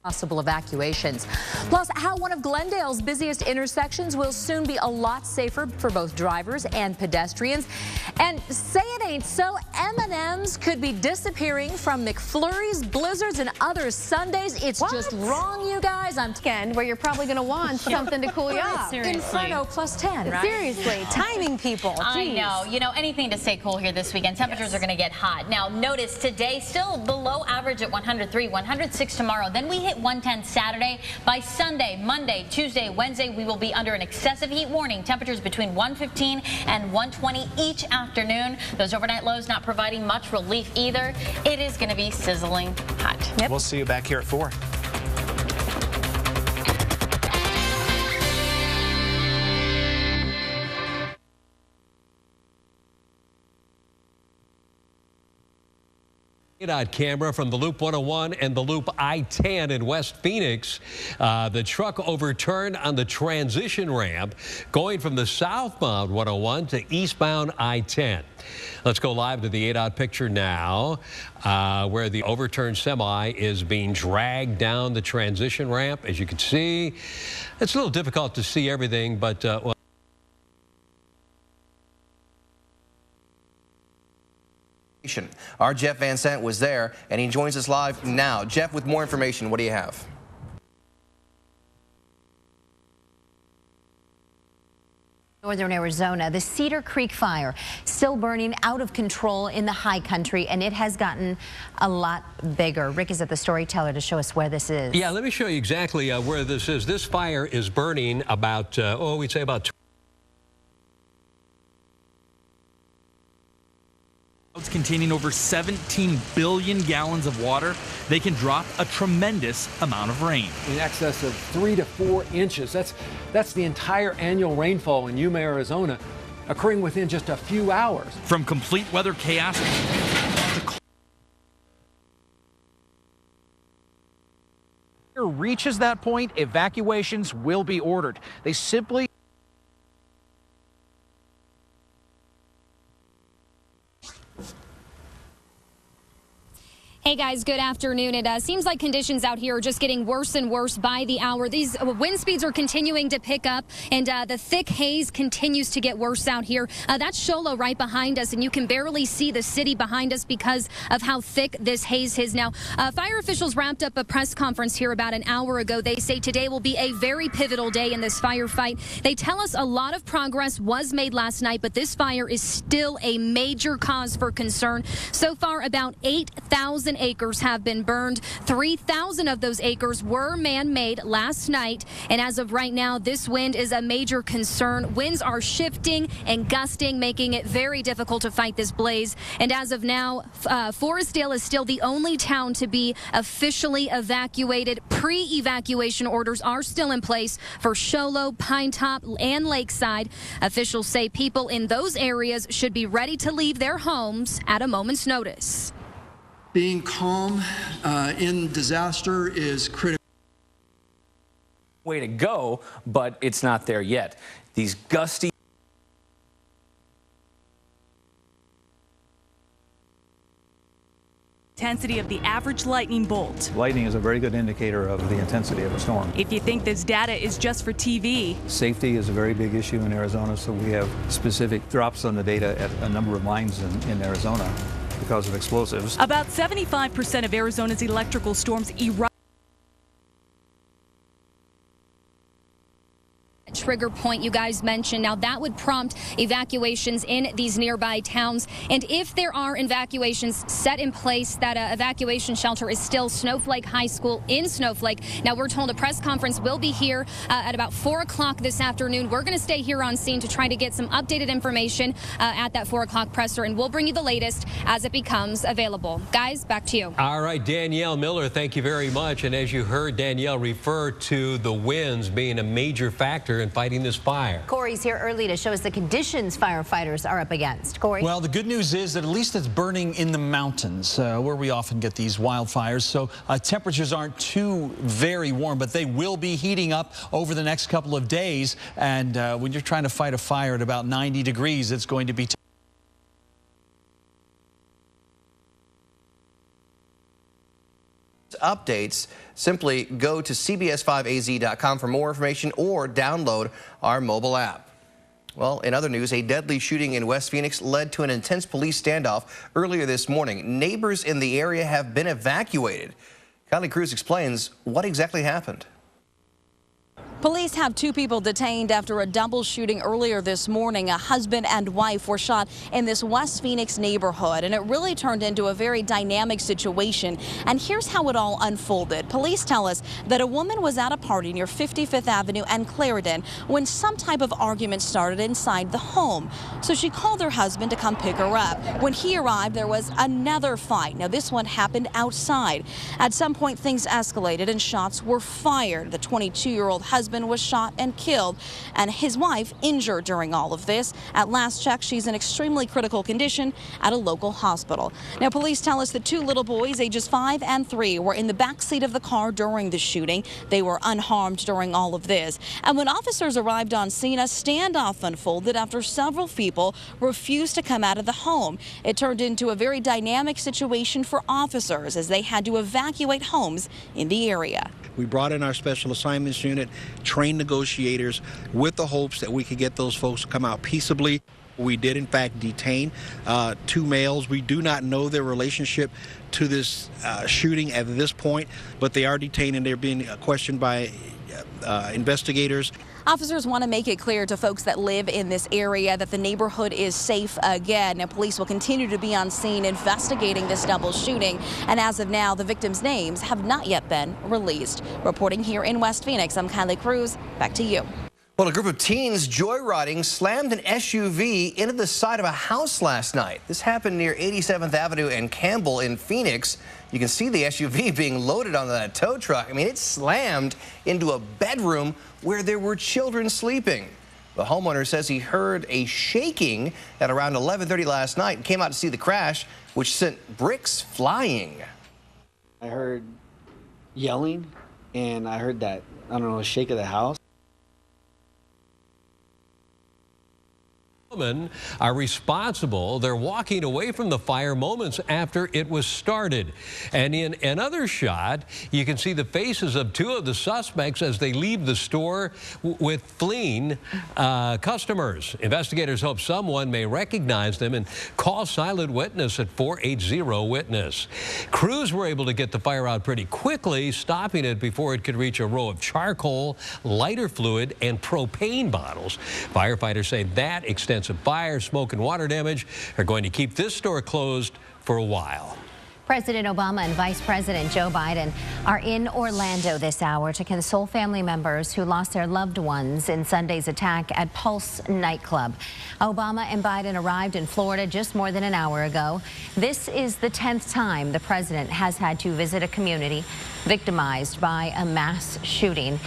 Possible evacuations. Plus, how one of Glendale's busiest intersections will soon be a lot safer for both drivers and pedestrians. And say it ain't so, M&Ms could be disappearing from McFlurries, Blizzards, and other Sundays. It's just wrong, you guys. I'm weekend where you're probably going to want something to cool you off. Inferno plus 10, right? Seriously, timing people. I know. You know, anything to stay cool here this weekend. Temperatures are going to get hot. Now, notice today still below average at 103, 106 tomorrow. Then we hit 110 Saturday. By Sunday, Monday, Tuesday, Wednesday, we will be under an excessive heat warning. Temperatures between 115 and 120 each afternoon. Those overnight lows not providing much relief either. It is going to be sizzling hot. Yep. We'll see you back here at 4. Camera from the Loop 101 and the Loop I-10 in West Phoenix. The truck overturned on the transition ramp going from the southbound 101 to eastbound I-10. Let's go live to the ADOT picture now, where the overturned semi is being dragged down the transition ramp. As you can see, it's a little difficult to see everything, but well, our Jeff Van Sant was there, and he joins us live now. Jeff, with more information, what do you have? Northern Arizona, the Cedar Creek fire still burning out of control in the high country, and it has gotten a lot bigger. Rick is at the Storyteller to show us where this is. Yeah, let me show you exactly where this is. This fire is burning about, we'd say about containing over 17 billion gallons of water, they can drop a tremendous amount of rain. In excess of 3 to 4 inches. That's the entire annual rainfall in Yuma, Arizona, occurring within just a few hours. From complete weather chaos to reaches that point, evacuations will be ordered. They simply Hey guys, good afternoon. It seems like conditions out here are just getting worse and worse by the hour. These wind speeds are continuing to pick up, and the thick haze continues to get worse out here. That's Sholo right behind us, and you can barely see the city behind us because of how thick this haze is now. Fire officials wrapped up a press conference here about an hour ago. They say today will be a very pivotal day in this firefight. They tell us a lot of progress was made last night, but this fire is still a major cause for concern. So far, about 8,000 acres have been burned. 3,000 of those acres were man-made last night, and as of right now, this wind is a major concern. Winds are shifting and gusting, making it very difficult to fight this blaze. And as of now, Forestdale is still the only town to be officially evacuated. Pre-evacuation orders are still in place for Sholo, Pine Top, and Lakeside. Officials say people in those areas should be ready to leave their homes at a moment's notice. Being calm in disaster is critical. Way to go, but it's not there yet. These gusty intensity of the average lightning bolt. Lightning is a very good indicator of the intensity of a storm. If you think this data is just for TV. Safety is a very big issue in Arizona, so we have specific drops on the data at a number of mines in Arizona because of explosives. About 75% of Arizona's electrical storms erupt. Trigger point you guys mentioned. Now that would prompt evacuations in these nearby towns. And if there are evacuations set in place, that evacuation shelter is still Snowflake High School in Snowflake. Now we're told a press conference will be here at about 4 o'clock this afternoon. We're going to stay here on scene to try to get some updated information at that 4 o'clock presser, and we'll bring you the latest as it becomes available. Guys, back to you. All right, Danielle Miller, thank you very much. And as you heard Danielle refer to the winds being a major factor in fighting this fire. Corey's here early to show us the conditions firefighters are up against. Corey? Well, the good news is that at least it's burning in the mountains where we often get these wildfires. So temperatures aren't too very warm, but they will be heating up over the next couple of days. And when you're trying to fight a fire at about 90 degrees, it's going to be Updates, simply go to cbs5az.com for more information or download our mobile app. Well, in other news, a deadly shooting in West Phoenix led to an intense police standoff earlier this morning. Neighbors in the area have been evacuated. Kylie Cruz explains what exactly happened. Police have 2 people detained after a double shooting earlier this morning. A husband and wife were shot in this West Phoenix neighborhood, and it really turned into a very dynamic situation. And here's how it all unfolded. Police tell us that a woman was at a party near 55th Avenue and Clarendon when some type of argument started inside the home. So she called her husband to come pick her up. When he arrived, there was another fight. Now, this one happened outside. At some point, things escalated and shots were fired. The 22-year-old husband was shot and killed, and his wife injured during all of this. At last check, she's in extremely critical condition at a local hospital. Now, police tell us that 2 little boys, ages 5 and 3, were in the back seat of the car during the shooting. They were unharmed during all of this. And when officers arrived on scene, a standoff unfolded after several people refused to come out of the home. It turned into a very dynamic situation for officers as they had to evacuate homes in the area. We brought in our special assignments unit, trained negotiators with the hopes that we could get those folks to come out peaceably. We did, in fact, detain 2 males. We do not know their relationship to this shooting at this point, but they are detained and they're being questioned by investigators. Officers want to make it clear to folks that live in this area that the neighborhood is safe again. Now, police will continue to be on scene investigating this double shooting. And as of now, the victims' names have not yet been released. Reporting here in West Phoenix, I'm Kylie Cruz. Back to you. Well, a group of teens joyriding slammed an SUV into the side of a house last night. This happened near 87th Avenue and Campbell in Phoenix. You can see the SUV being loaded on that tow truck. I mean, it slammed into a bedroom where there were children sleeping. The homeowner says he heard a shaking at around 11:30 last night and came out to see the crash, which sent bricks flying. I heard yelling, and I heard that, I don't know, a shake of the house. Are responsible. They're walking away from the fire moments after it was started. And in another shot, you can see the faces of 2 of the suspects as they leave the store with fleeing customers. Investigators hope someone may recognize them and call silent witness at 480-WITNESS. Crews were able to get the fire out pretty quickly, stopping it before it could reach a row of charcoal, lighter fluid, and propane bottles. Firefighters say that extensive fire, smoke, and water damage are going to keep this store closed for a while. President Obama and Vice President Joe Biden are in Orlando this hour to console family members who lost their loved ones in Sunday's attack at Pulse nightclub. Obama and Biden arrived in Florida just more than an hour ago. This is the 10th time the president has had to visit a community victimized by a mass shooting.